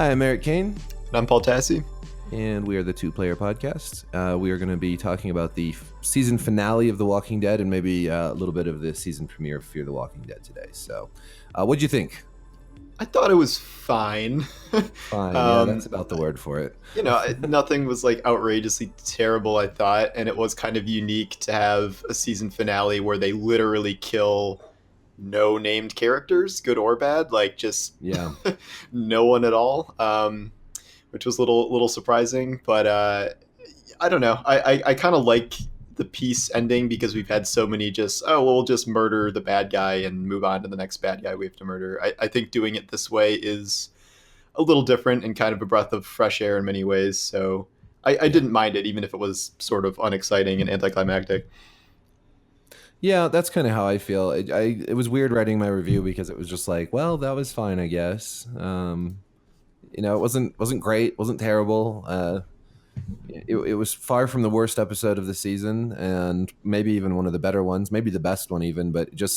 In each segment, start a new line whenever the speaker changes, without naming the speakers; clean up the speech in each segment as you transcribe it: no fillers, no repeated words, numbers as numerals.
Hi, I'm Eric Kane.
And I'm Paul Tassi.
And we are the Two Player Podcast. We are going to be talking about the season finale of The Walking Dead and maybe a little bit of the season premiere of Fear the Walking Dead today. So, what'd you think?
I thought it was fine.
Fine, yeah, that's about the word for it.
Nothing was like outrageously terrible, I thought. And it was kind of unique to have a season finale where they literally kill no named characters, good or bad, like just no one at all. Which was a little surprising, but I don't know. I kind of like the peace ending because we've had so many we'll just murder the bad guy and move on to the next bad guy we have to murder. I think doing it this way is a little different and kind of a breath of fresh air in many ways. So I didn't mind it, even if it was sort of unexciting and anticlimactic.
Yeah, that's kind of how I feel. It was weird writing my review because it was just like, well, that was fine, I guess. It wasn't great, wasn't terrible. It was far from the worst episode of the season, and maybe even one of the better ones, maybe the best one even. But I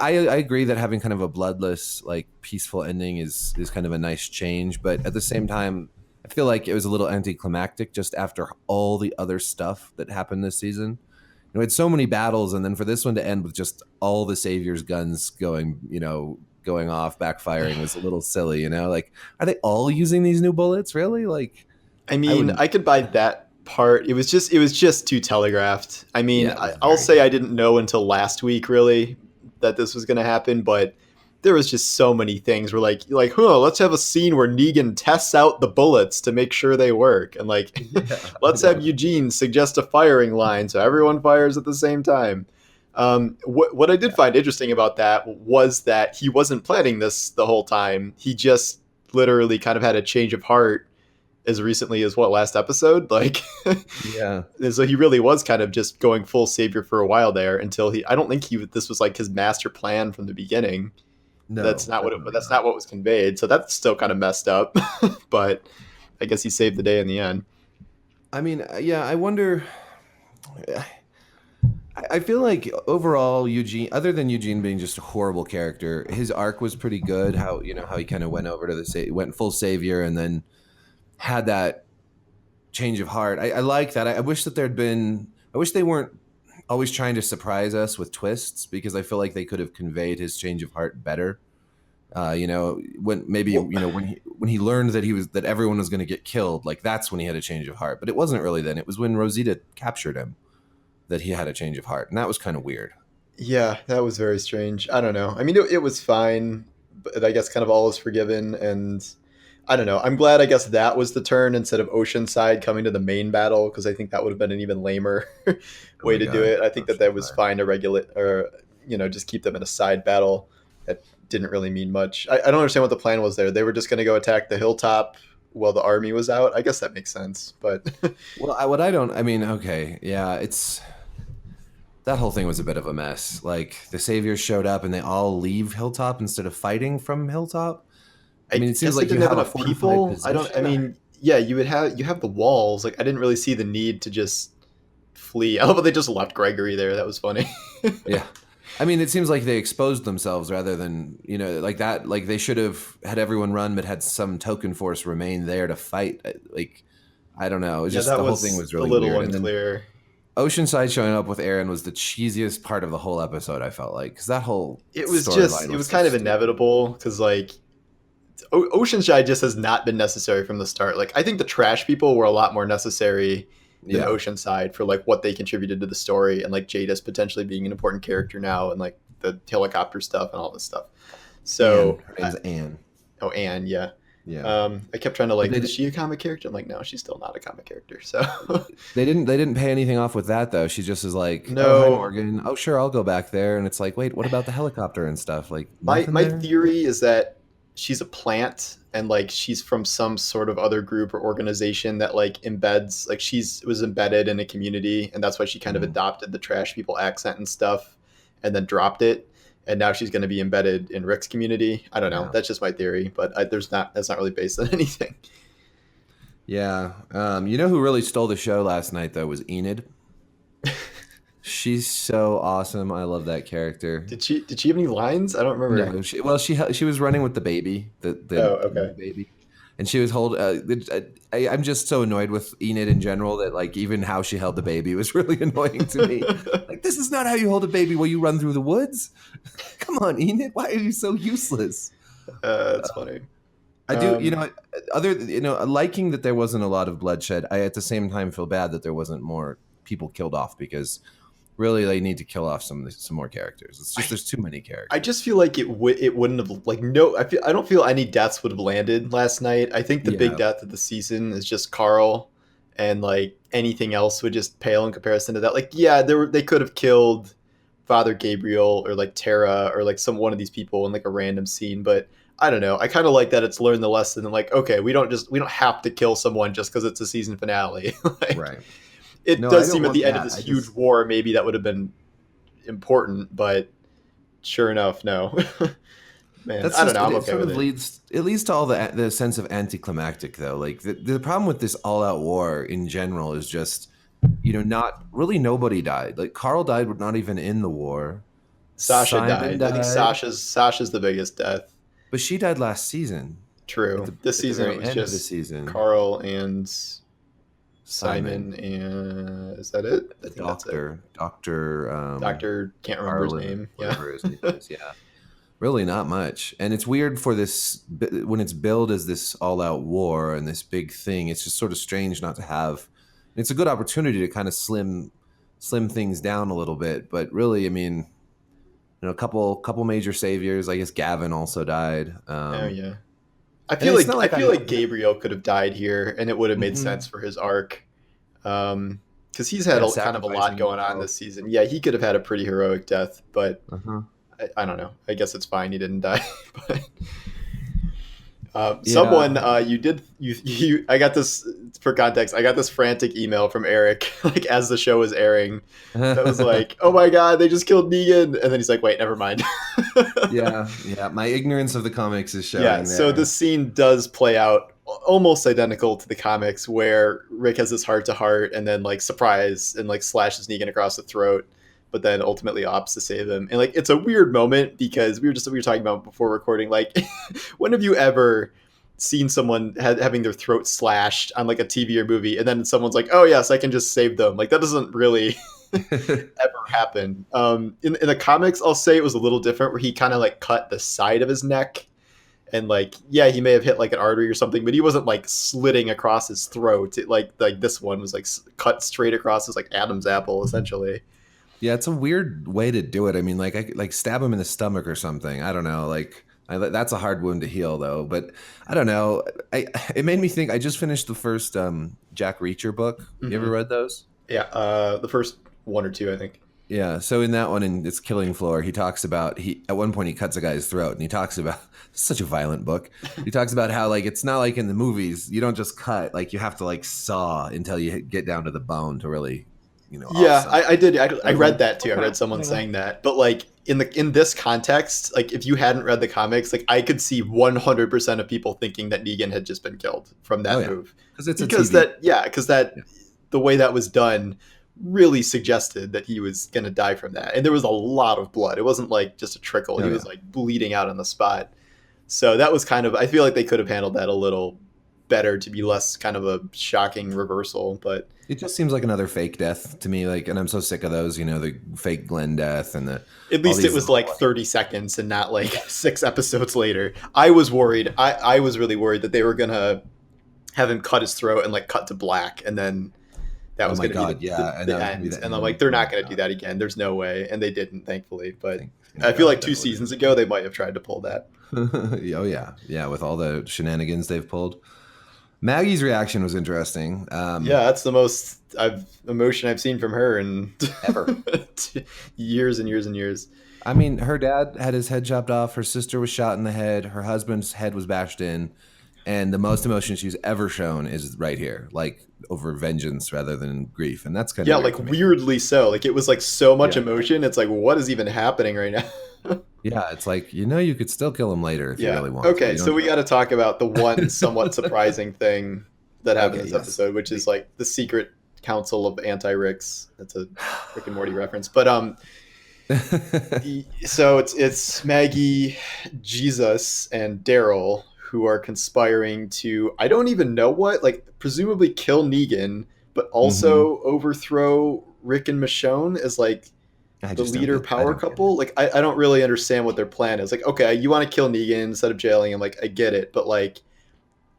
agree that having kind of a bloodless, like peaceful ending is kind of a nice change. But at the same time, I feel like it was a little anticlimactic just after all the other stuff that happened this season. We had so many battles, and then for this one to end with just all the Savior's guns going off, backfiring was a little silly, Like, are they all using these new bullets, really? Like,
I could buy that part. It was just too telegraphed. I'll say I didn't know until last week, really, that this was going to happen, but there was just so many things where let's have a scene where Negan tests out the bullets to make sure they work. And let's have Eugene suggest a firing line so everyone fires at the same time. What I did find interesting about that was that he wasn't planning this the whole time. He just literally kind of had a change of heart as recently as last episode?
Yeah.
So he really was kind of just going full savior for a while there until I don't think this was like his master plan from the beginning.
No,
that's not what was conveyed. So that's still kind of messed up, but I guess he saved the day in the end.
I wonder. I feel like overall Eugene, other than Eugene being just a horrible character, his arc was pretty good. How he kind of went over to went full savior and then had that change of heart. I like that. I wish that I wish they weren't always trying to surprise us with twists, because I feel like they could have conveyed his change of heart better. When he learned that everyone was going to get killed, like that's when he had a change of heart. But it wasn't really then. It was when Rosita captured him that he had a change of heart, and that was kind of weird.
Yeah, that was very strange. I don't know. It was fine, but I guess kind of all is forgiven, and I don't know. I'm glad, I guess, that was the turn instead of Oceanside coming to the main battle, because I think that would have been an even lamer way to do it. I think that was fine to regulate, or just keep them in a side battle that didn't really mean much. I don't understand what the plan was there. They were just going to go attack the hilltop while the army was out. I guess that makes sense, but
it's that whole thing was a bit of a mess. Like, the Saviors showed up and they all leave Hilltop instead of fighting from Hilltop. It seems like you have enough people.
You have the walls. Like, I didn't really see the need to just flee. I love how they just left Gregory there. That was funny.
Yeah. It seems like they exposed themselves rather than, like that. Like, they should have had everyone run, but had some token force remain there to fight. Like, I don't know. It was just the whole thing was really
a little
weird.
unclear.
Oceanside showing up with Aaron was the cheesiest part of the whole episode, I felt like, because that whole
it was kind of inevitable, because Oceanside just has not been necessary from the start. Like, I think the trash people were a lot more necessary than Oceanside for what they contributed to the story, and Jadis potentially being an important character now, and the helicopter stuff and all this stuff. So
her name's Anne.
Oh, Anne, yeah.
Yeah.
I kept trying to is she a comic character? I'm like, no, she's still not a comic character. So
they didn't pay anything off with that, though. She just is like,
no,
oh, hi, Morgan. Oh, sure, I'll go back there. And it's like, wait, what about the helicopter and stuff? Like,
my theory is that she's a plant, and she's from some sort of other group or organization that embeds, was embedded in a community, and that's why she kind of adopted the trash people accent and stuff, and then dropped it. And now she's going to be embedded in Rick's community. I don't know. Yeah. That's just my theory, but that's not really based on anything.
Yeah. Who really stole the show last night, though, was Enid. She's so awesome. I love that character.
Did she have any lines? I don't remember.
No, she was running with the baby, the
Oh,
new
okay.
baby, and she was I'm just so annoyed with Enid in general that like even how she held the baby was really annoying to me. Like this is not how you hold a baby while you run through the woods. Come on, Enid, why are you so useless?
That's funny.
I do, liking that there wasn't a lot of bloodshed. I at the same time feel bad that there wasn't more people killed off because really they need to kill off some more characters. It's just there's too many
I
characters.
just feel like it wouldn't have like no. I don't feel any deaths would have landed last night. I think the big
Yeah,
death of the season is just Carl, and like anything else would just pale in comparison to that. Like yeah, they could have killed Father Gabriel or like Tara or like one of these people in like a random scene, but I don't know. I kind of like that it's learned the lesson and like okay, we don't have to kill someone just because it's a season finale. Like
right.
it
No, I
does
don't
seem at
want
the end of
that.
this
I
huge
just
war maybe that would have been important, but sure enough, no. Man,
That's
I don't
just
know. I'm
it
okay
sort
with
of
it.
leads to all the sense of anticlimactic though. Like the problem with this all out war in general is just not really nobody died. Like Carl died, but not even in the war.
Sasha
Simon
died. I think
died,
Sasha's the biggest death.
but she died last season
True. This
at the
season it
very
was
end of the
just
season.
Carl and
Simon,
Simon and is that it? I
the
think that's it.
doctor,
Doctor can't remember his
Arlen,
name. Yeah.
whatever his name is. Yeah, really not much. And it's weird for this when it's billed as this all out war and this big thing. It's just sort of strange not to have. It's a good opportunity to kind of slim things down a little bit, but really, I mean, a couple major saviors. I guess Gavin also died.
Oh yeah.
And it's not
I
like
feel like Gabriel could have died here and it would have made
Mhm.
sense for his arc. Because he's had
Yeah,
kind of a lot
sacrificing
going on
himself.
this season. Yeah, he could have had a pretty heroic death, but
Uh-huh.
I don't know. I guess it's fine. He didn't die. But
Yeah.
someone you I got this for context. I got this frantic email from Eric like as the show was airing that was like, "Oh my god, they just killed Negan," and then he's like, "Wait, never mind."
Yeah, yeah. My ignorance of the comics is
Yeah,
showing
so
there.
this scene does play out almost identical to the comics where Rick has this heart to heart and then like surprise and like slashes Negan across the throat, but then ultimately opts to save him. And like it's a weird moment because we were talking about before recording like when have you ever seen someone having their throat slashed on like a TV or movie and then someone's like, "Oh yes, I can just save them." Like that doesn't really ever happen. In the comics, I'll say it was a little different where he kind of like cut the side of his neck and like yeah he may have hit like an artery or something but he wasn't like slitting across his throat like this one was like cut straight across his like Adam's apple essentially.
Yeah, it's a weird way to do it. I mean, like I could, like stab him in the stomach or something. I don't know. That's a hard wound to heal, though. But I don't know. It made me think. I just finished the first Jack Reacher book. You ever
Hmm.
read those?
Yeah, the first one or two I think.
Yeah. So in that one, in its Killing Floor, he talks about he at one point he cuts a guy's throat, and he talks about it's such a violent book. He talks about how like it's not like in the movies. You don't just cut. Like you have to like saw until you get down to the bone to really, off
Yeah,
something.
I did. I
I was
read
like,
that too. I
okay,
read someone
yeah.
saying that, but like in this context, like if you hadn't read the comics, like I could see 100% of people thinking that Negan had just been killed from
Oh
that
yeah,
move
because it's a
because
TV.
that the way that was done really suggested that he was going to die from that, and there was a lot of blood. It wasn't like just a trickle.
Oh
He
yeah.
was like bleeding out on the spot. So that was kind of. I feel like they could have handled that a little better to be less kind of a shocking reversal, but
It just seems like another fake death to me. Like, and I'm so sick of those. The fake Glenn death and the
at
all
least it
these
was
little
like 30 seconds and not like 6 episodes later. I was worried. I was really worried that they were gonna have him cut his throat and like cut to black, and then that
Oh
was
my
gonna be
god, yeah, and that
the
was gonna be
end.
the
And I'm
end.
like, they're
Oh my
not gonna do
god,
that again. There's no way, and they didn't, thankfully. But
thank
I feel like
God
two
that would
seasons ago they might have tried to pull that.
have. Oh yeah, yeah, with all the shenanigans they've pulled. Maggie's reaction was interesting.
Yeah, that's the most emotion I've seen from her in
Ever.
years and years and years.
I mean, her dad had his head chopped off. Her sister was shot in the head. Her husband's head was bashed in. And the most emotion she's ever shown is right here, like over vengeance rather than grief. And that's kind of
Yeah,
weird
like
to me.
weirdly so. Like it was like so much
Yeah.
emotion. It's like what is even happening right now?
Yeah, it's like, you could still kill him later if you
Yeah.
really want to.
Okay,
You
so
don't
we got to talk about the one somewhat surprising thing that happened
Okay,
this
yes.
episode, which is like the secret council of anti-Ricks. That's a Rick and Morty reference. But so it's Maggie, Jesus, and Daryl who are conspiring to, I don't even know what, like presumably kill Negan, but also overthrow Rick and Michonne as like
I
the
just don't
leader
get, I
power
don't get it.
couple. Like I don't really understand what their plan is. Like, okay, you want to kill Negan instead of jailing him, like I get it, but like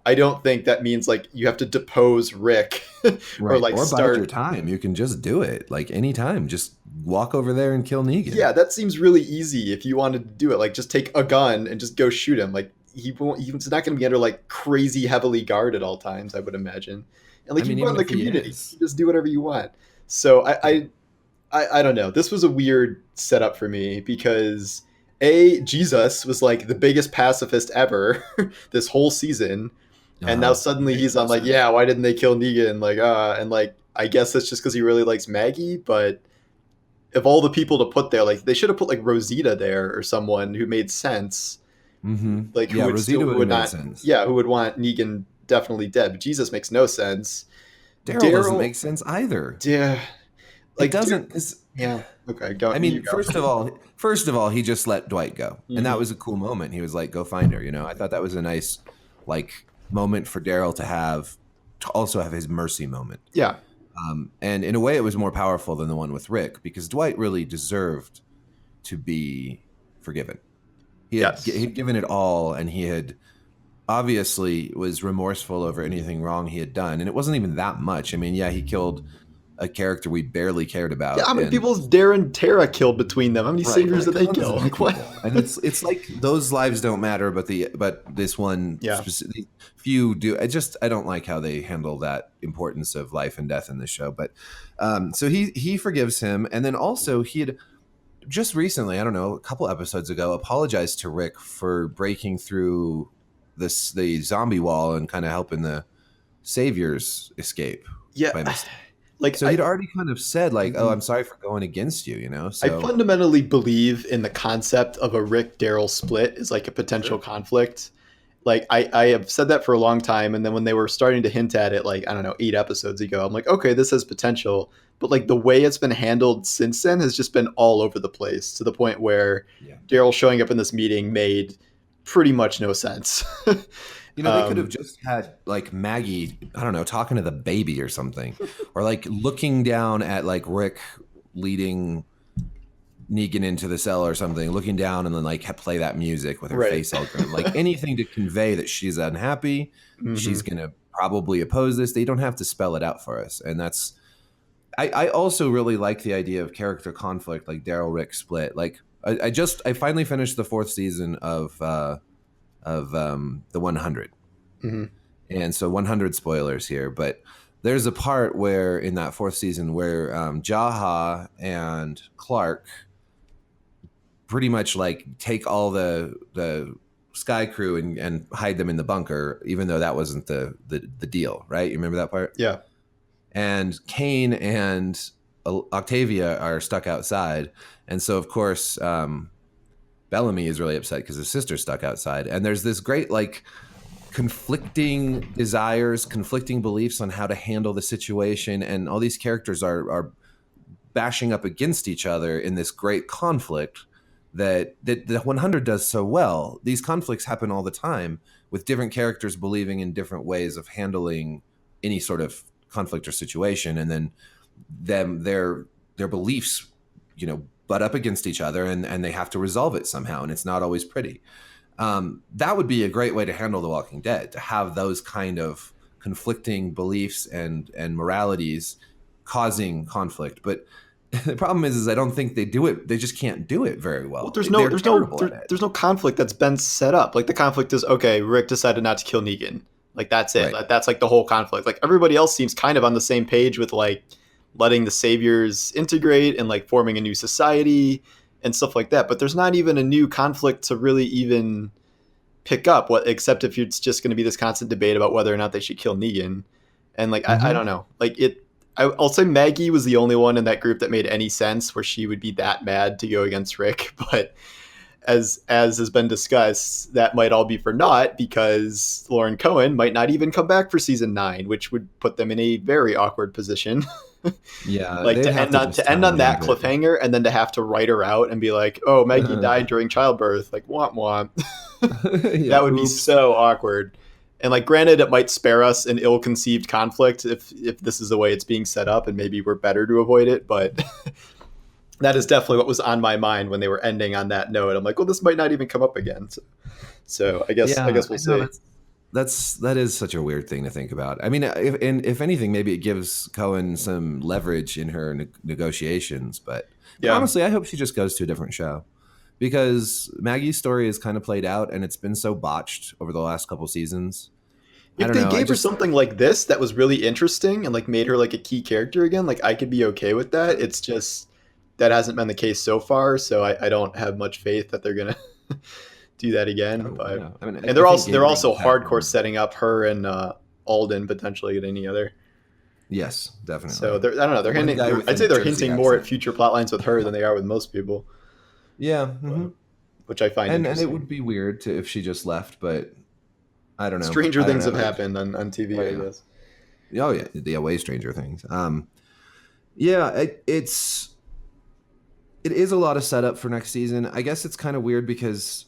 I don't think that means like you have to depose Rick or
Right.
like
Or bide your
start.
time. You can just do it. Like anytime. Just walk over there and kill Negan.
Yeah, that seems really easy if you wanted to do it. Like just take a gun and just go shoot him. Like he won't. He's not going to be under like crazy heavily guard at all times. I would imagine. And like
I
you
mean,
run
even
the
if he
community,
is.
you just do whatever you want. So I don't know. This was a weird setup for me because Jesus was like the biggest pacifist ever this whole season, and now suddenly
Makes
he's
no
on like,
sense.
yeah, why didn't they kill Negan? Like, and like I guess that's just because he really likes Maggie. But of all the people to put there, like they should have put like Rosita there or someone who made sense, like
Yeah, Rosita
who
would have
would
made
not,
sense.
yeah, who would want Negan definitely dead. But Jesus makes no sense.
Daryl doesn't
Daryl,
make sense either.
yeah,
It
like,
doesn't. 'Cause
yeah, okay, go,
I
you
mean,
go.
first of all, he just let Dwight go, and that
Mhm.
was a cool moment. He was like, "Go find her." I thought that was a nice, like, moment for Daryl to also have his mercy moment.
Yeah,
And in a way, it was more powerful than the one with Rick because Dwight really deserved to be forgiven.
yes.
He'd given it all, and he had obviously was remorseful over anything wrong he had done, and it wasn't even that much. I mean, yeah, he killed a character we barely cared
Yeah,
about,
how many
and
people has Darren Tara killed between them? How many
right,
saviors
like
did they
tons
kill?
of
Like what?
people, and it's like those lives don't matter, but this one
Yeah.
specific few do. I don't like how they handle that importance of life and death in this show, but so he forgives him, and then also he had just recently, I don't know, a couple episodes ago, apologized to Rick for breaking through the zombie wall and kind of helping the saviors escape
Yeah,
by mistake.
like
So he'd already kind of said like, "Oh,
Mhm.
I'm sorry for going against you,"
I
So
fundamentally believe in the concept of a Rick Daryl split as like a potential
sure.
conflict. Like I have said that for a long time, and then when they were starting to hint at it, like I don't know, 8 episodes ago, I'm like, okay, this has potential. But like the way it's been handled since then has just been all over the place to the point where
Yeah.
Daryl showing up in this meeting made pretty much no sense.
They could have
um,
just had like Maggie, I don't know, talking to the baby or something, or like looking down at like Rick leading Negan into the cell or something, looking down and then like play that music with her
right.
face all grim, like anything to convey that she's unhappy.
Hmm.
She's gonna probably oppose this. They don't have to spell it out for us, and that's. I also really like the idea of character conflict, like Daryl Rick split. Like I finally finished the fourth season of the 100.
Hmm.
And so 100 spoilers here, but there's a part where in that fourth season where Jaha and Clark pretty much like take all the Sky Crew and hide them in the bunker, even though that wasn't the deal, right? You remember that part?
Yeah.
And Kane and Octavia are stuck outside, and so of course Bellamy is really upset because his sister's stuck outside, and there's this great like conflicting desires, conflicting beliefs on how to handle the situation, and all these characters are bashing up against each other in this great conflict that the 100 does so well. These conflicts happen all the time with different characters believing in different ways of handling any sort of conflict or situation, and then their beliefs, butt up against each other, and they have to resolve it somehow, and it's not always pretty. That would be a great way to handle The Walking Dead, to have those kind of conflicting beliefs and moralities causing conflict. But the problem is I don't think they do it. They just can't do it very
Well,
well.
there's no
They're
there's no
terrible at it.
there's no conflict that's been set up. Like the conflict is okay, Rick decided not to kill Negan. Like that's it.
Right.
That's like the whole conflict. Like everybody else seems kind of on the same page with like letting the saviors integrate and like forming a new society and stuff like that. But there's not even a new conflict to really even pick up, what except if it's just going to be this constant debate about whether or not they should kill Negan. And like I
Mhm.
don't know. Like I'll say Maggie was the only one in that group that made any sense where she would be that mad to go against Rick, but as has been discussed, that might all be for naught because Lauren Cohen might not even come back for season 9, which would put them in a very awkward position.
Yeah,
Like
they'd
to
have
end
to
on
just
to end
tie
on
it
that
into it.
cliffhanger and then to have to write her out and be like, "Oh, Maggie died during childbirth." Like, womp womp.
Yeah,
That would be
oops.
so awkward. And like, granted, it might spare us an ill-conceived conflict if this is the way it's being set up, and maybe we're better to avoid it. But that is definitely what was on my mind when they were ending on that note. I'm like, well, this might not even come up again. So I
Yeah,
guess we'll
I know
see.
that is such a weird thing to think about. I mean, if anything, maybe it gives Cohen some leverage in her negotiations. But
Yeah.
honestly, I hope she just goes to a different show because Maggie's story is kind of played out, and it's been so botched over the last couple seasons. I
If
don't
they
know. I
gave her
just
something like this that was really interesting and like made her like a key character again, like I could be okay with that. It's just that hasn't been the case so far, so I don't have much faith that they're gonna do that again.
oh
But
yeah. I mean,
and
I think
they're
Gabriel
also
was happy.
hardcore setting up her and Alden potentially at any other.
Yes,
So
definitely.
I don't know. They're
One
hinting.
guy with
I'd
a
say they're
Jersey
hinting more at
accent.
future plot lines with her than they are with most people,
Yeah,
which I find
and it
interesting.
would be weird to if she just left, but I don't know.
Stranger
I don't
things
know.
have happened on
Oh
TV, I
yeah.
guess.
Oh yeah, the way Stranger Things. Yeah, it is a lot of setup for next season. I guess it's kind of weird because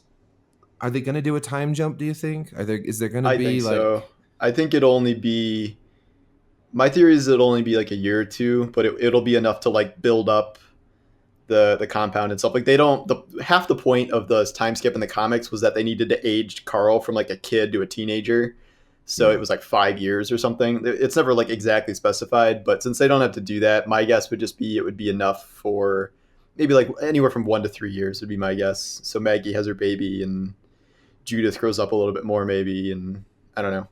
are they going to do a time jump? Do you think? Is there going to
I think
be
so.
like
I think it'll only be. My theory is it'll only be like a year or two, but it'll be enough to like build up the compound and stuff. Like they don't. The half the point of the time skip in the comics was that they needed to age Carl from like a kid to a teenager. So it
yeah?
was like 5 years or something. It's never like exactly specified, but since they don't have to do that, my guess would just be it would be enough for maybe like anywhere from 1 to 3 years would be my guess. So Maggie has her baby and Judith grows up a little bit more maybe, and I don't know.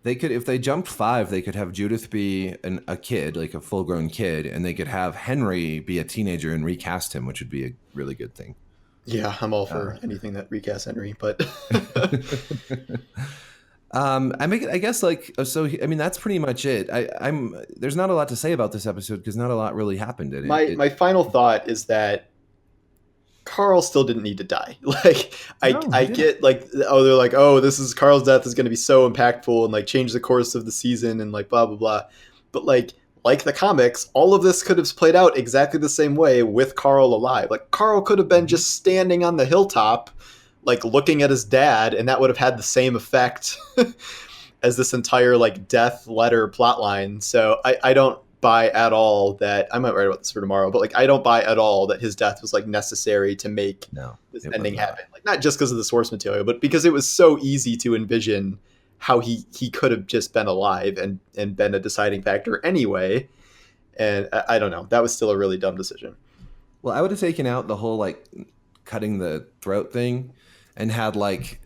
They could if they jumped 5, they could have Judith be a kid, like a full grown kid, and they could have Henry be a teenager and recast him, which would be a really good thing.
Yeah, I'm all
Uh,
for anything that recasts Henry, but
I guess like so. I mean, that's pretty much it. I'm there's not a lot to say about this episode because not a lot really happened in it.
my final thought is that Carl still didn't need to die. Like
No,
I
he didn't.
get like, oh, they're like, oh, this is Carl's death is going to be so impactful and like change the course of the season and like blah blah blah. But like the comics, all of this could have played out exactly the same way with Carl alive. Like Carl could have been just standing on the hilltop like looking at his dad and that would have had the same effect as this entire like death letter plotline. So I don't buy at all that I might write about this for tomorrow, but like I don't buy at all that his death was like necessary to make
No,
this
it was
ending
not.
happen. Like not just because of the source material, but because it was so easy to envision how he could have just been alive and been a deciding factor anyway. And I don't know. That was still a really dumb decision.
Well, I would have taken out the whole like cutting the throat thing and had like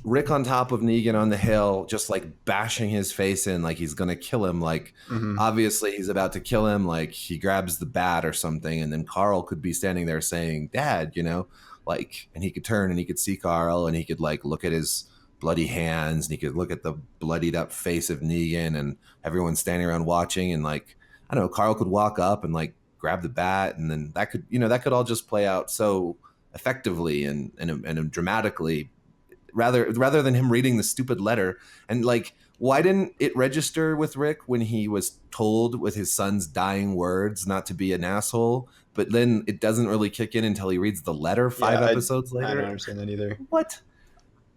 Rick on top of Negan on the hill, just like bashing his face in like he's gonna kill him. Like
Mm-hmm.
obviously he's about to kill him. Like he grabs the bat or something, and then Carl could be standing there saying, "Dad," like, and he could turn and he could see Carl, and he could like look at his bloody hands, and he could look at the bloodied up face of Negan, and everyone standing around watching, and like I don't know, Carl could walk up and like grab the bat, and then that could all just play out so effectively and dramatically rather than him reading the stupid letter. And like why didn't it register with Rick when he was told with his son's dying words not to be an asshole, but then it doesn't really kick in until he reads the letter
Yeah,
5 episodes
I don't
later?
understand that either.
What?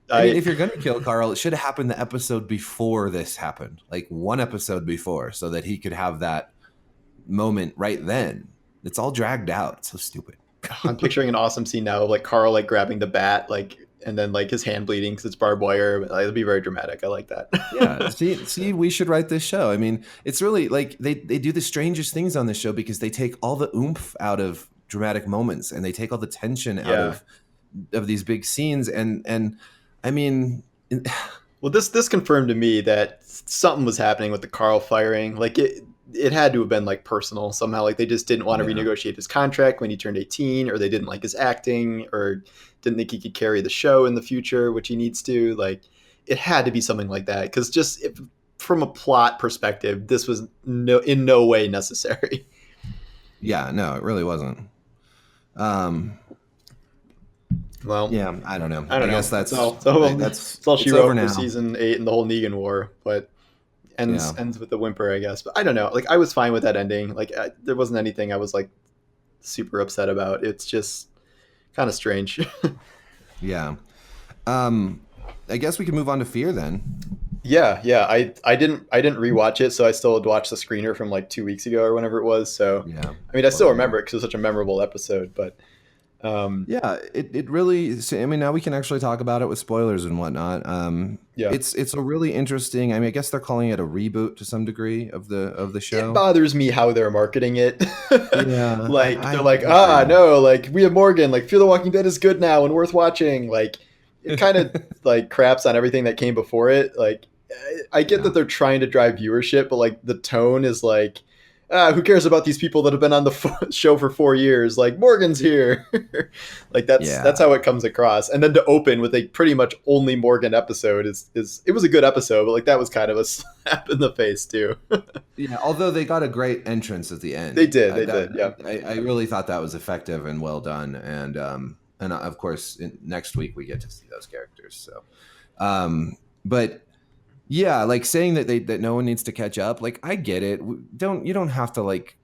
I mean,
I
if you're going to kill Carl, it should have happened the episode before this happened, like one episode before, so that he could have that moment right then. It's all dragged out. It's so stupid.
I'm picturing an awesome scene now of like Carl like grabbing the bat like and then like his hand bleeding because it's barbed wire. Like, it'll be very dramatic. I like that.
Yeah, see, we should write this show. I mean, it's really like they do the strangest things on this show because they take all the oomph out of dramatic moments and they take all the tension out
Yeah.
of these big scenes and I mean,
Well, this confirmed to me that something was happening with the Carl firing. Like it had to have been like personal somehow. Like they just didn't want to
yeah,
renegotiate his contract when he turned 18, or they didn't like his acting, or didn't think he could carry the show in the future, which he needs to. Like it had to be something like that because just from a plot perspective, this was in no way necessary.
yeah, no, it really wasn't. Um,
Well,
Yeah, I don't know.
I don't know.
Guess that's
It's all she
it's over
wrote for
now.
season 8 and the whole Negan War, but
Yeah.
ends with the whimper, I guess. But I don't know. Like I was fine with that ending. Like there wasn't anything I was like super upset about. It's just kind of strange.
Yeah. Um, I guess we can move on to Fear then.
Yeah. I didn't rewatch it, so I still had watched the screener from like 2 weeks ago or whenever it was. So
Yeah.
I mean, I still
Well,
remember it because it was such a memorable episode. But
yeah, it really. I mean, now we can actually talk about it with spoilers and whatnot.
yeah,
It's a really interesting. I mean, I guess they're calling it a reboot to some degree of the
it
show.
bothers me how they're marketing it.
Yeah,
Like they're
I
like,
agree.
no, like we have Morgan, like Fear the Walking Dead is good now and worth watching. Like it kind of like craps on everything that came before it. Like I get
Yeah.
that they're trying to drive viewership, but like the tone is like, who cares about these people that have been on the show for 4 years? Like Morgan's here, like that's
Yeah.
how it comes across. And then to open with a pretty much only Morgan episode is it was a good episode, but like that was kind of a slap in the face too.
Yeah, although they got a great entrance at the
They
end.
did, they did, yeah.
I really thought that was effective and well done. And of course, next week we get to see those characters. So, but yeah, like saying that no one needs to catch up. Like I get it. You don't have to like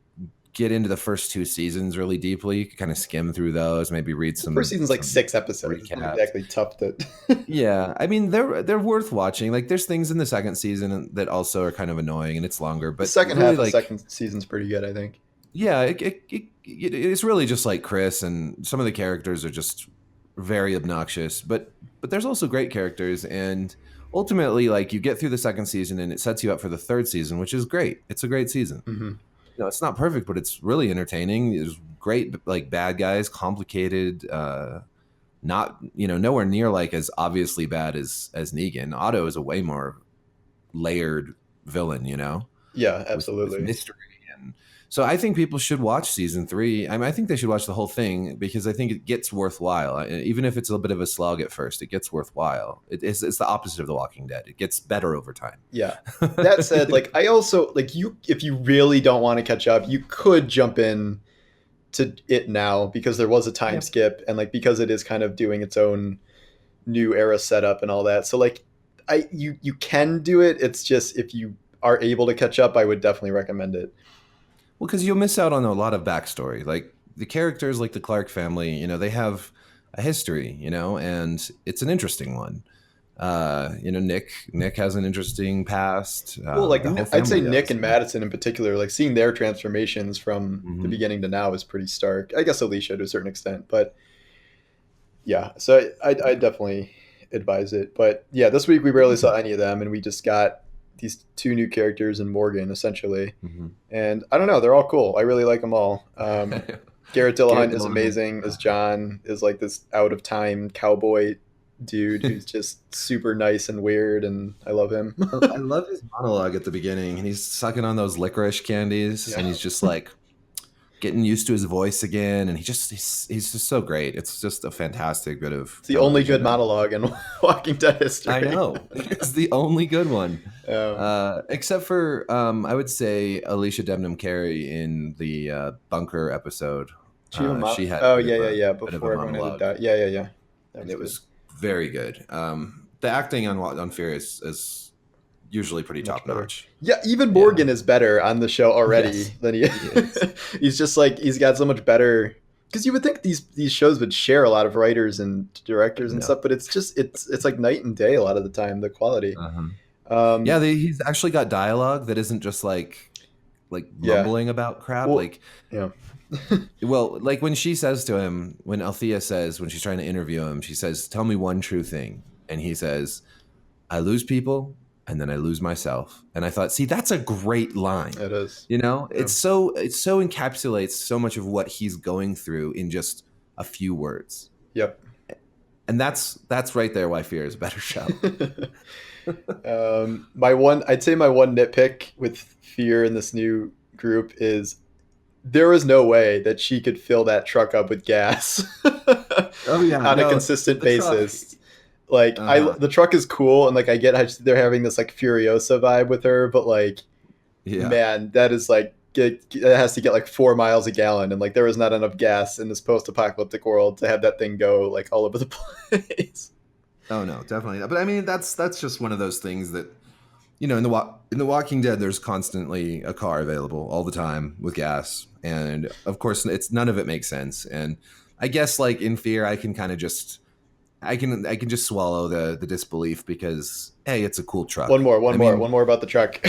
get into the first two seasons really deeply. You can kind of skim through those, maybe read
The first season's like
some
6 episodes. It's not
recaps.
exactly tough to.
Yeah, I mean they're worth watching. Like there's things in the second season that also are kind of annoying and it's longer,
The
but
second half
really
of the
like
second season's pretty good, I think.
yeah, it's really just like Chris, and some of the characters are just very obnoxious. But there's also great characters, and ultimately, like you get through the second season, and it sets you up for the third season, which is great. It's a great season.
Hmm.
It's not perfect, but it's really entertaining. There's great like bad guys, complicated. Not nowhere near like as obviously bad as Negan. Otto is a way more layered villain.
Yeah,
With
absolutely.
mystery. And so I think people should watch season 3. I mean, I think they should watch the whole thing because I think it gets worthwhile. Even if it's a bit of a slog at first, it gets worthwhile. It's the opposite of The Walking Dead. It gets better over time.
Yeah. That said, like I also like you if you really don't want to catch up, you could jump in to it now because there was a time
Yeah.
skip and like because it is kind of doing its own new era setup and all that. So like you can do it. It's just if you are able to catch up, I would definitely recommend it.
Well, because you'll miss out on a lot of backstory. Like the characters, like the Clark family, they have a history, and it's an interesting one. Nick has an interesting past.
Well, like
The whole
I'd say
family
Nick
does.
and Madison in particular, like seeing their transformations from the
Mhm.
beginning to now is pretty stark. I guess Alicia to a certain extent, but yeah. So I definitely advise it. But yeah, this week we barely saw any of them, and we just got these two new characters in Morgan essentially,
Mhm.
and I don't know, they're all cool. I really like them all. Garrett
Garrett
Dillahunt is
Dillahunt.
amazing as John, is like this out of time cowboy dude who's just super nice and weird, and I love him.
I love his monologue at the beginning, and he's sucking on those licorice candies,
Yeah.
and he's just like getting used to his voice again, and he's just so great. It's just a fantastic bit of
It's the only good
television.
monologue in Walking Dead history.
I know it's the only good one,
Um,
except for I would say Alicia Debnam Carey in the bunker episode. She had
oh
a bit
yeah,
of
yeah,
a
yeah.
bit of a
Before everyone had
monologue,
died. Yeah, yeah, yeah. That
and
was
it
good.
was very good. The acting on Fear is usually pretty
Much
top
better.
notch.
Yeah, even
Yeah.
Morgan is better on the show already
Yes,
than he.
is.
He's just like he's got so much better. Because you would think these shows would share a lot of writers and directors and
No.
stuff, but it's just it's like night and day a lot of the time, the quality.
Uh-huh.
Um,
Yeah, he's actually got dialogue that isn't just like
Yeah.
mumbling about crap.
Well,
Like,
yeah.
well, like when she says to him, when Althea says, when she's trying to interview him, she says, "Tell me one true thing," and he says, "I lose people, and then I lose myself." And I thought, see, that's a great line.
It is.
Yeah.
Yeah.
It so encapsulates so much of what he's going through in just a few words,
Yep.
and that's right there why Fear is a better show.
I'd say my one nitpick with Fear in this new group is there was no way that she could fill that truck up with gas
Oh yeah,
on a
no,
consistent
the truck-
basis. Like the truck is cool, and like I get how they're having this like Furiosa vibe with her, but like
Yeah.
man, that is like has to get like 4 miles a gallon, and like there is not enough gas in this post-apocalyptic world to have that thing go like all over the place.
Oh no, definitely not. But I mean, that's just one of those things that, you know, in the Walking Dead, there's constantly a car available all the time with gas, and of course, it's none of it makes sense. And I guess like in Fear, I can kind of just I can just swallow the disbelief because hey, it's a cool truck.
One more about the truck.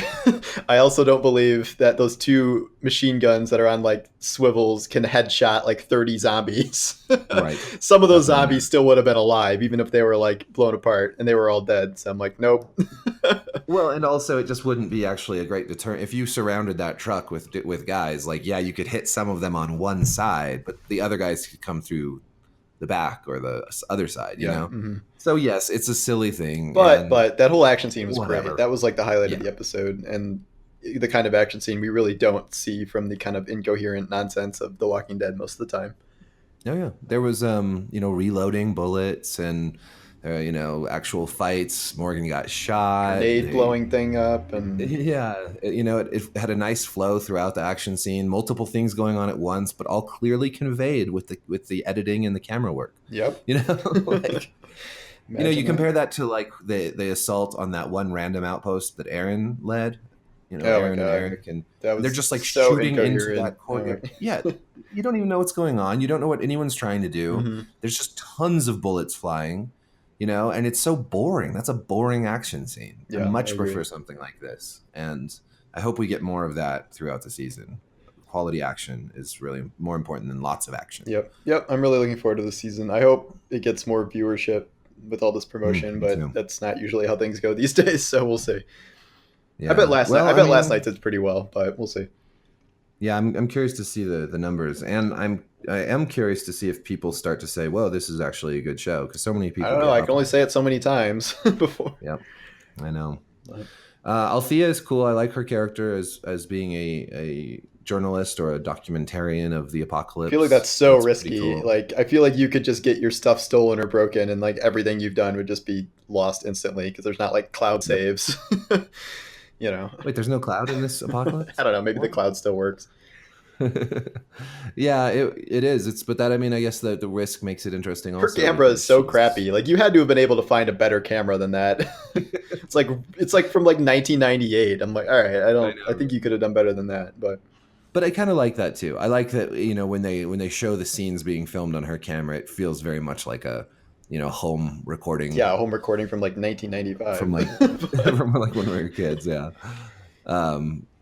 I also don't believe that those two machine guns that are on like swivels can headshot like 30 zombies.
Right.
Some of those zombies still would have been alive, even if they were like blown apart and they were all dead. So I'm like, nope.
Well, and also it just wouldn't be actually a great deterrent if you surrounded that truck with guys. Like, yeah, you could hit some of them on one side, but the other guys could come through the back or the other side, you know?
Mm-hmm.
So yes, it's a silly thing.
But that whole action scene was
whatever.
great. That was like the highlight of the episode, and the kind of action scene we really don't see from the kind of incoherent nonsense of The Walking Dead most of the time.
Oh yeah, there was you know, reloading bullets and you know, actual fights. Morgan got shot.
Grenade blowing thing up, and
yeah, you know, it had a nice flow throughout the action scene. Multiple things going on at once, but all clearly conveyed with the editing and the camera work.
Yep.
You know, like, you know, you compare that to like the assault on that one random outpost that Aaron led. You know, Aaron and Eric, and they're just like so shooting into that corner. Yeah, you don't even know what's going on. You don't know what anyone's trying to do.
Mm-hmm.
There's just tons of bullets flying. You know, and it's so boring. That's a boring action scene.
Yeah,
I much prefer something like this. And I hope we get more of that throughout the season. Quality action is really more important than lots of action.
Yep. I'm really looking forward to the season. I hope it gets more viewership with all this promotion, but that's not usually how things go these days, so we'll see. Yeah. I bet last night did pretty well, but we'll see.
Yeah, I'm curious to see the numbers, and I am curious to see if people start to say, "Whoa, this is actually a good show," because so many people.
I don't know. I can only say it so many times before.
Yep, I know. Althea is cool. I like her character as being a journalist or a documentarian of the apocalypse.
I feel like that's so risky. Cool. Like, I feel like you could just get your stuff stolen or broken, and like everything you've done would just be lost instantly because there's not like cloud saves. You know.
Wait, there's no cloud in this apocalypse?
I don't know. Maybe the cloud still works.
Yeah, it is. But that, I mean, I guess the risk makes it interesting.
Her camera is so crappy. Like, you had to have been able to find a better camera than that. it's like from like 1998. I'm like, all right, I think you could have done better than that. But
I kind of like that too. I like that, you know, when they show the scenes being filmed on her camera, it feels very much like a, you know, home recording.
Yeah, a home recording from like 1995.
From like when we were kids. Yeah.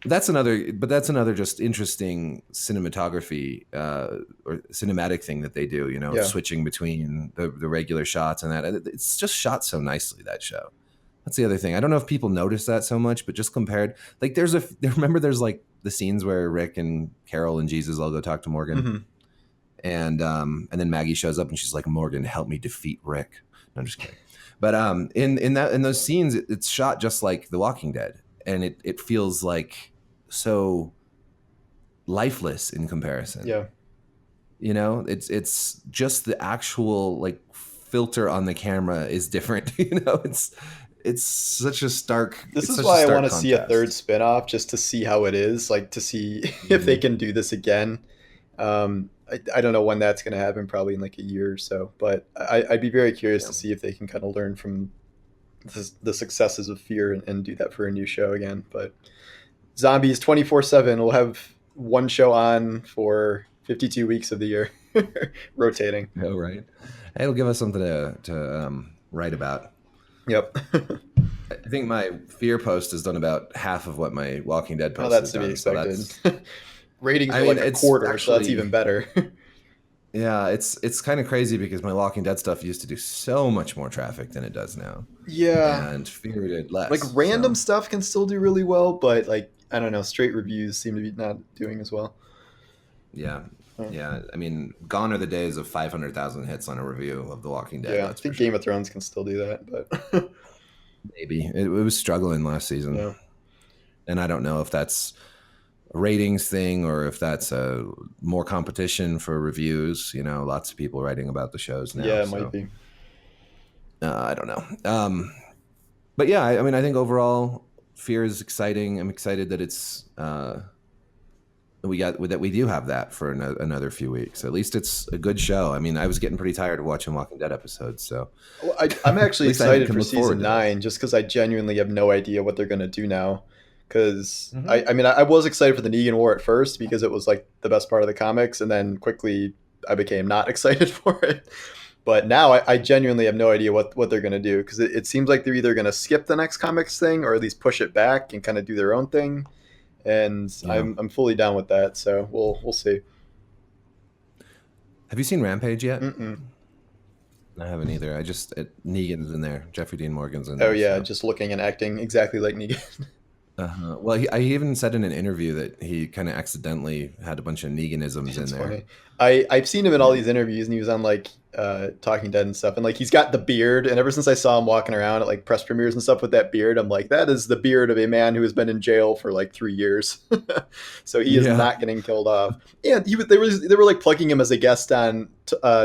That's another just interesting cinematography or cinematic thing that they do, you know, switching between the regular shots and that. It's just shot so nicely, that show. That's the other thing. I don't know if people notice that so much, but just compared, like there's like the scenes where Rick and Carol and Jesus all go talk to Morgan.
Mm-hmm.
And then Maggie shows up and she's like, "Morgan, help me defeat Rick." No, I'm just kidding. But in those scenes, it's shot just like The Walking Dead, and it feels like so lifeless in comparison.
Yeah,
you know, it's just the actual like filter on the camera is different. You know, it's such a stark.
This is why I want to see a third spinoff, just to see how it is, like to see if they can do this again. I don't know when that's going to happen, probably in like a year or so, but I'd be very curious to see if they can kind of learn from the successes of Fear and do that for a new show again. But zombies 24/7, we'll have one show on for 52 weeks of the year, rotating.
Oh, right. It'll give us something to write about.
Yep.
I think my Fear post has done about half of what my Walking Dead post has done.
That's to be expected. Ratings are like a quarter, actually, so that's even better.
Yeah, it's kind of crazy because my Walking Dead stuff used to do so much more traffic than it does now.
Yeah.
And Fear did less.
Like random stuff can still do really well, but like, I don't know, straight reviews seem to be not doing as well.
Yeah. Yeah. I mean, gone are the days of 500,000 hits on a review of The Walking Dead.
Yeah, I think Game of Thrones can still do that, but
maybe. It was struggling last season.
Yeah.
And I don't know if that's a ratings thing or if that's a more competition for reviews. You know, lots of people writing about the shows now.
Yeah, it might be.
I don't know. But yeah, I mean, I think overall Fear is exciting. I'm excited that it's we do have that for another few weeks. At least it's a good show. I mean, I was getting pretty tired of watching Walking Dead episodes, so
Well, I'm actually
At least I
excited
can
for
look forward
season
to it.
9 just because I genuinely have no idea what they're going to do now. Because
Mhm.
I mean, I was excited for the Negan War at first because it was like the best part of the comics, and then quickly I became not excited for it. But now I genuinely have no idea what they're going to do because it seems like they're either going to skip the next comics thing or at least push it back and kind of do their own thing. And
Yeah.
I'm fully down with that. So we'll see.
Have you seen Rampage yet?
Mm-mm.
I haven't either. Negan's in there. Jeffrey Dean Morgan's in there.
Oh yeah,
so.
just looking and acting exactly like Negan.
Well, I even said in an interview that he kind of accidentally had a bunch of Neganisms in
It's
there.
funny. I've seen him in all these interviews, and he was on like Talking Dead and stuff, and like he's got the beard. And ever since I saw him walking around at like press premieres and stuff with that beard, I'm like, that is the beard of a man who has been in jail for like 3 years. So he is
Yeah.
not getting killed off. And they were like plugging him as a guest on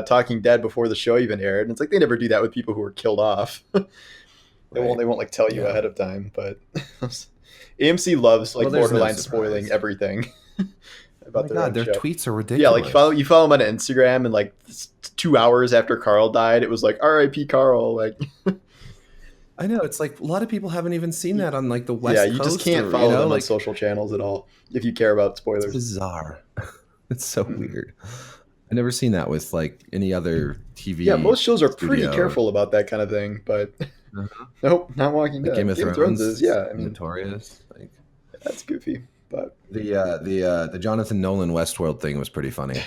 Talking Dead before the show even aired. And it's like they never do that with people who are killed off. They won't like tell you
Yeah.
ahead of time, but AMC loves like
Well, there's no
borderline
surprise.
spoiling everything
Oh
about
my
their
God,
own
their
show.
tweets are ridiculous.
Yeah, like you follow him on Instagram, and like 2 hours after Carl died, it was like R.I.P. Carl. Like,
I know, it's like a lot of people haven't even seen that on like the West
yeah,
Coast.
you just can't
or,
follow them on
like,
social channels at all if you care about
It's
spoilers.
bizarre. It's so
Mhm.
weird. I never seen that with like any other TV.
Yeah, most shows are pretty
studio.
careful about that kind of thing, but
Uh-huh.
nope, not Walking
Like
Dead.
Game of Thrones
is, yeah, I mean,
notorious. Like
that's goofy, but
the Jonathan Nolan Westworld thing was pretty funny.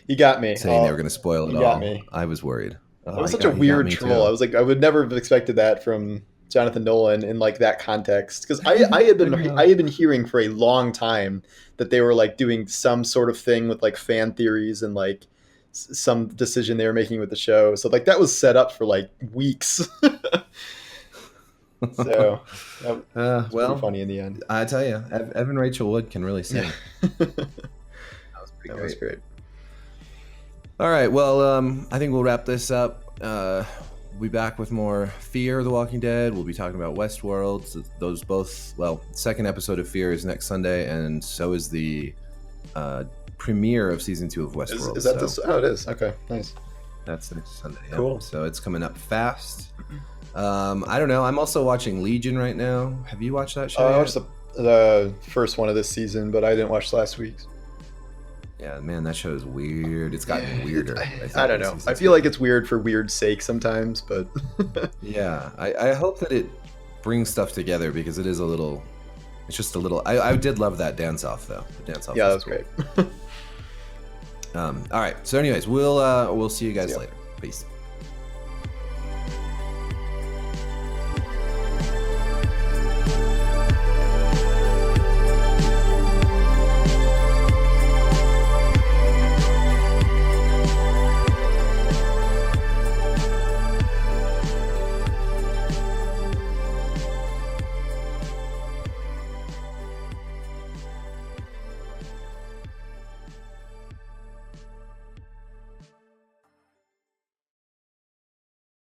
you got me.
Saying they were going to spoil it
you
all.
got me.
I was worried.
That was such a weird troll. I was like, I would never have expected that from Jonathan Nolan in like that context, because I had been hearing for a long time that they were like doing some sort of thing with like fan theories and like some decision they were making with the show. So like that was set up for like weeks. So that was
well,
pretty funny in the end.
I tell you, Evan Rachel Wood can really sing.
that
That was pretty
was great.
All right, well, I think we'll wrap this up. We'll be back with more Fear the Walking Dead. We'll be talking about Westworld. So those both, well, second episode of Fear is next Sunday, and so is the premiere of season 2 of Westworld.
Is that
so
this? Oh, it is. Okay, nice.
that's next Sunday. Yeah.
Cool.
So it's coming up fast. I don't know. I'm also watching Legion right now. Have you watched that show?
I
yet?
watched the first one of this season, but I didn't watch last week's.
Yeah, man, that show is weird. It's gotten weirder. think,
I don't
in
know.
season
I feel
2.
like it's weird for weird sake sometimes, but
Yeah, I hope that it brings stuff together because it is a little. It's just a little. I did love that dance off though. The dance off.
yeah, that was great.
All right. So, anyways, we'll see you guys
See ya.
later. Peace.